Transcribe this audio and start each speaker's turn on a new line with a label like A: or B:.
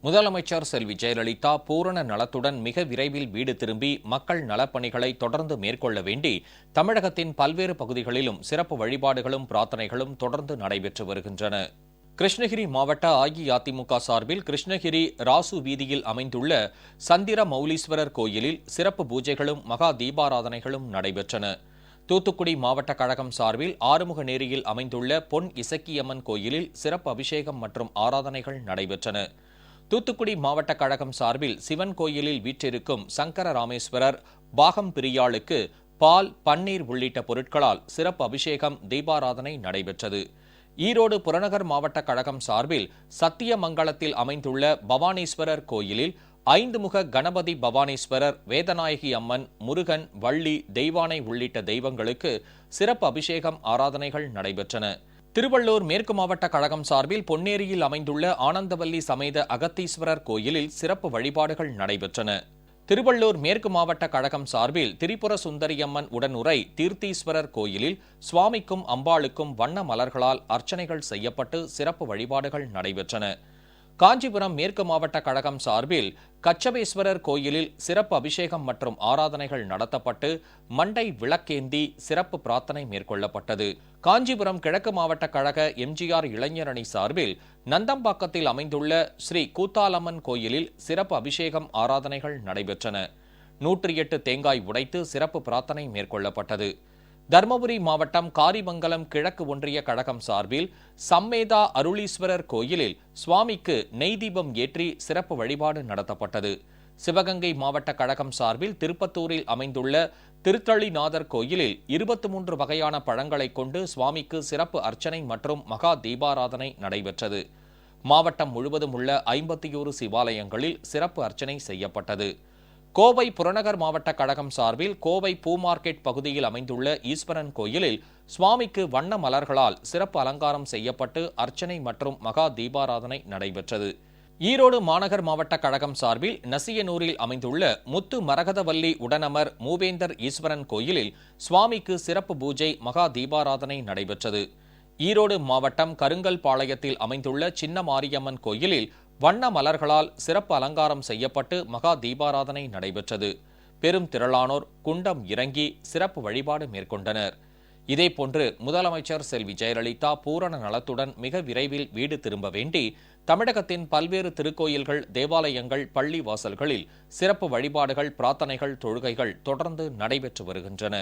A: முதலமைச்சர் செல்வி ஜெயலலிதா பூரண நலத்துடன் மிக விரைவில் வீடு திரும்பி மக்கள் நலப்பணிகளை தொடர்ந்து மேற்கொள்ள வேண்டி தமிழகத்தின் பல்வேறு பகுதிகளிலும் சிறப்பு வழிபாடுகளும் பிரார்த்தனைகளும் தொடர்ந்து நடைபெற்று வருகின்றன. கிருஷ்ணகிரி மாவட்ட அஇஅதிமுக சார்பில் கிருஷ்ணகிரி ராசு வீதியில் அமைந்துள்ள சந்திர மௌலீஸ்வரர் கோயிலில் சிறப்பு பூஜைகளும் மகா தீபாராதனைகளும் நடைபெற்றன. தூத்துக்குடி மாவட்ட கழகம் சார்பில் ஆறுமுகநேரியில் அமைந்துள்ள பொன் இசக்கியம்மன் கோயிலில் சிறப்பு அபிஷேகம் மற்றும் ஆராதனைகள் நடைபெற்றன. தூத்துக்குடி மாவட்ட கழகம் சார்பில் சிவன் கோயிலில் வீற்றிருக்கும் சங்கர ராமேஸ்வரர் பாகம் பிரியாளுக்கு பால், பன்னீர் உள்ளிட்ட பொருட்களால் சிறப்பு அபிஷேகம், தீபாராதனை நடைபெற்றது. ஈரோடு புறநகர் மாவட்ட கழகம் சார்பில் சத்தியமங்கலத்தில் அமைந்துள்ள பவானீஸ்வரர் கோயிலில் 5 முக கணபதி பவானீஸ்வரர், வேதநாயகி அம்மன், முருகன், வள்ளி, தெய்வானை உள்ளிட்ட தெய்வங்களுக்கு சிறப்பு அபிஷேகம், ஆராதனைகள் நடைபெற்றன. திருவள்ளூர் மேற்கு மாவட்ட கழகம் சார்பில் பொன்னேரியில் அமைந்துள்ள ஆனந்தவல்லி சமேத அகத்தீஸ்வரர் கோயிலில் சிறப்பு வழிபாடுகள் நடைபெற்றன. திருவள்ளூர் மேற்கு மாவட்ட கழகம் சார்பில் திரிபுர சுந்தரியம்மன் உடனுரை தீர்த்தீஸ்வரர் கோயிலில் சுவாமிக்கும் அம்பாளுக்கும் வண்ண மலர்களால் அர்ச்சனைகள் செய்யப்பட்டு சிறப்பு வழிபாடுகள் நடைபெற்றன. காஞ்சிபுரம் மேற்கு மாவட்ட கழகம் சார்பில் கச்சபேஸ்வரர் கோயிலில் சிறப்பு அபிஷேகம் மற்றும் ஆராதனைகள் நடத்தப்பட்டு மண்டை விளக்கேந்தி சிறப்பு பிரார்த்தனை மேற்கொள்ளப்பட்டது. காஞ்சிபுரம் கிழக்கு மாவட்ட கழக எம்ஜிஆர் இளைஞர் அணி சார்பில் நந்தம்பாக்கத்தில் அமைந்துள்ள ஸ்ரீ கூத்தாலம்மன் கோயிலில் சிறப்பு அபிஷேகம், ஆராதனைகள் நடைபெற்றன. 108 தேங்காய் உடைத்து சிறப்பு பிரார்த்தனை மேற்கொள்ளப்பட்டது. தருமபுரி மாவட்டம் காரிமங்கலம் கிழக்கு ஒன்றிய கழகம் சார்பில் சம்மேதா அருளீஸ்வரர் கோயிலில் சுவாமிக்கு நெய் தீபம் ஏற்றி சிறப்பு வழிபாடு நடத்தப்பட்டது. சிவகங்கை மாவட்ட கழகம் சார்பில் திருப்பத்தூரில் அமைந்துள்ள திருத்தளிநாதர் கோயிலில் 23 வகையான பழங்களை கொண்டு சுவாமிக்கு சிறப்பு அர்ச்சனை மற்றும் மகா தீபாராதனை நடைபெற்றது. மாவட்டம் முழுவதும் உள்ள 51 சிவாலயங்களில் சிறப்பு அர்ச்சனை செய்யப்பட்டது. கோவை புறநகர் மாவட்ட கழகம் சார்பில் கோவை பூ மார்க்கெட் பகுதியில் அமைந்துள்ள ஈஸ்வரன் கோயிலில் சுவாமிக்கு வண்ண மலர்களால் சிறப்பு அலங்காரம் செய்யப்பட்டு அர்ச்சனை மற்றும் மகா தீபாராதனை நடைபெற்றது. ஈரோடு மாநகர் மாவட்ட கழகம் சார்பில் நசியனூரில் அமைந்துள்ள முத்து மரகதவல்லி உடனமர் மூவேந்தர் ஈஸ்வரன் கோயிலில் சுவாமிக்கு சிறப்பு பூஜை, மகா தீபாராதனை நடைபெற்றது. ஈரோடு மாவட்டம் கருங்கல்பாளையத்தில் அமைந்துள்ள சின்ன மாரியம்மன் கோயிலில் வண்ண மலர்களால் சிறப்பு அலங்காரம் செய்யப்பட்டு மகா தீபாராதனை நடைபெற்றது. பெரும் திரளானோர் குண்டம் இறங்கி சிறப்பு வழிபாடு மேற்கொண்டனர். இதேபோன்று முதலமைச்சர் செல்வி ஜெயலலிதா பூரண நலத்துடன் மிக விரைவில் வீடு திரும்ப வேண்டி தமிழகத்தின் பல்வேறு திருக்கோயில்கள், தேவாலயங்கள், பள்ளி வாசல்களில் சிறப்பு வழிபாடுகள், பிரார்த்தனைகள், தொழுகைகள் தொடர்ந்து நடைபெற்று வருகின்றன.